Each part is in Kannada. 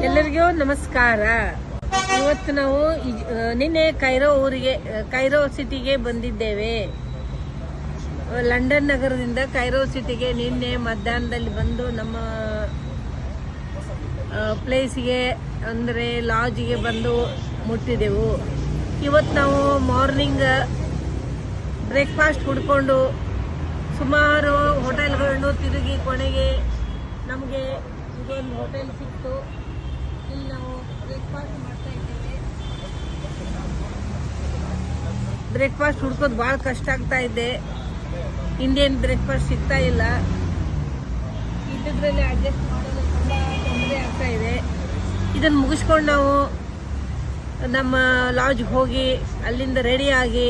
ಎಲ್ಲರಿಗೂ ನಮಸ್ಕಾರ. ಇವತ್ತು ನಾವು ನಿನ್ನೆ ಕೈರೋ ಸಿಟಿಗೆ ಬಂದಿದ್ದೇವೆ. ಲಂಡನ್ ನಗರದಿಂದ ಕೈರೋ ಸಿಟಿಗೆ ನಿನ್ನೆ ಮಧ್ಯಾಹ್ನದಲ್ಲಿ ಬಂದು ನಮ್ಮ ಪ್ಲೇಸ್ಗೆ ಅಂದರೆ ಲಾಡ್ಜ್ಗೆ ಬಂದು ಮುಟ್ಟಿದೆವು. ಇವತ್ತು ನಾವು ಮಾರ್ನಿಂಗ್ ಬ್ರೇಕ್ಫಾಸ್ಟ್ ಕುಡ್ಕೊಂಡು ಸುಮಾರು ಹೋಟೆಲ್ಗಳನ್ನು ತಿರುಗಿ ಕೊನೆಗೆ ನಮಗೆ ಇದೊಂದು ಹೋಟೆಲ್ ಸಿಕ್ತು. ಇಲ್ಲಿ ನಾವು ಬ್ರೇಕ್ಫಾಸ್ಟ್ ಮಾಡ್ತಾ ಇದ್ದೇವೆ. ಬ್ರೇಕ್ಫಾಸ್ಟ್ ಹುಡ್ಕೋದು ಭಾಳ ಕಷ್ಟ ಆಗ್ತಾ ಇದೆ. ಇಂಡಿಯನ್ ಬ್ರೇಕ್ಫಾಸ್ಟ್ ಸಿಗ್ತಾ ಇಲ್ಲ. ಇದರಲ್ಲಿ ಅಡ್ಜಸ್ಟ್ ಮಾಡಲು ತುಂಬ ತೊಂದರೆ ಆಗ್ತಾ ಇದೆ. ಇದನ್ನು ಮುಗಿಸ್ಕೊಂಡು ನಾವು ನಮ್ಮ ಲಾಡ್ಜ್ಗೆ ಹೋಗಿ ಅಲ್ಲಿಂದ ರೆಡಿಯಾಗಿ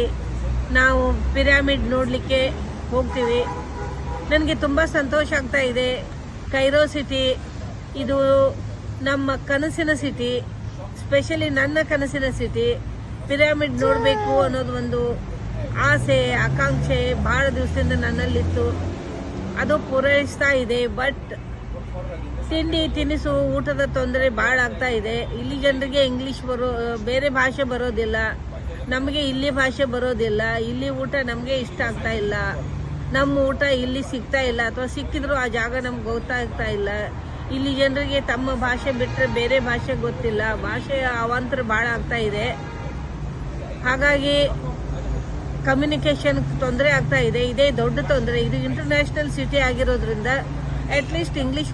ನಾವು ಪಿರಾಮಿಡ್ ನೋಡಲಿಕ್ಕೆ ಹೋಗ್ತೀವಿ. ನನಗೆ ತುಂಬ ಸಂತೋಷ ಆಗ್ತಾ ಇದೆ. ಕೈರೋ ಸಿಟಿ ಇದು ನಮ್ಮ ಕನಸಿನ ಸಿಟಿ, ಸ್ಪೆಷಲಿ ನನ್ನ ಕನಸಿನ ಸಿಟಿ. ಪಿರಾಮಿಡ್ ನೋಡಬೇಕು ಅನ್ನೋದು ಒಂದು ಆಸೆ, ಆಕಾಂಕ್ಷೆ ಭಾಳ ದಿವಸದಿಂದ ನನ್ನಲ್ಲಿತ್ತು. ಅದು ಪೂರೈಸ್ತಾ ಇದೆ. ಬಟ್ ತಿಂಡಿ ತಿನಿಸು ಊಟದ ತೊಂದರೆ ಭಾಳ ಆಗ್ತಾ ಇದೆ. ಇಲ್ಲಿ ಜನರಿಗೆ ಇಂಗ್ಲಿಷ್ ಬೇರೆ ಭಾಷೆ ಬರೋದಿಲ್ಲ, ನಮಗೆ ಇಲ್ಲಿ ಭಾಷೆ ಬರೋದಿಲ್ಲ. ಇಲ್ಲಿ ಊಟ ನಮಗೆ ಇಷ್ಟ ಆಗ್ತಾ ಇಲ್ಲ. ನಮ್ಮ ಊಟ ಇಲ್ಲಿ ಸಿಗ್ತಾ ಇಲ್ಲ, ಅಥವಾ ಸಿಕ್ಕಿದ್ರು ಆ ಜಾಗ ನಮ್ಗೆ ಗೊತ್ತಾಗ್ತಾ ಇಲ್ಲ. ಇಲ್ಲಿ ಜನರಿಗೆ ತಮ್ಮ ಭಾಷೆ ಬಿಟ್ಟರೆ ಬೇರೆ ಭಾಷೆ ಗೊತ್ತಿಲ್ಲ. ಭಾಷೆಯ ಅವಾಂತರ ಭಾಳ ಆಗ್ತಾ ಇದೆ. ಹಾಗಾಗಿ ಕಮ್ಯುನಿಕೇಶನ್ ತೊಂದರೆ ಆಗ್ತಾ ಇದೆ. ಇದೇ ದೊಡ್ಡ ತೊಂದರೆ. ಇದು ಇಂಟರ್ನ್ಯಾಷನಲ್ ಸಿಟಿ ಆಗಿರೋದ್ರಿಂದ ಅಟ್ಲೀಸ್ಟ್ ಇಂಗ್ಲಿಷ್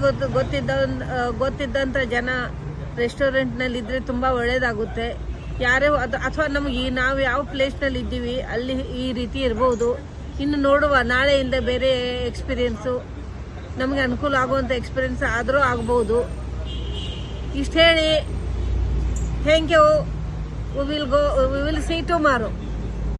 ಗೊತ್ತಿದ್ದಂಥ ಜನ ರೆಸ್ಟೋರೆಂಟ್ನಲ್ಲಿ ಇದ್ರೆ ತುಂಬ ಒಳ್ಳೇದಾಗುತ್ತೆ. ಯಾರೇ ಅಥವಾ ನಮಗೆ ನಾವು ಯಾವ ಪ್ಲೇಸ್ನಲ್ಲಿ ಇದ್ದೀವಿ ಅಲ್ಲಿ ಈ ರೀತಿ ಇರ್ಬೋದು. ಇನ್ನು ನೋಡುವ, ನಾಳೆಯಿಂದ ಬೇರೆ ಎಕ್ಸ್ಪೀರಿಯನ್ಸು ನಮಗೆ ಅನುಕೂಲ ಆಗುವಂಥ ಎಕ್ಸ್ಪೀರಿಯನ್ಸ್ ಆದರೂ ಆಗ್ಬೋದು. ಇಷ್ಟು ಹೇಳಿ thank you. We will see tomorrow.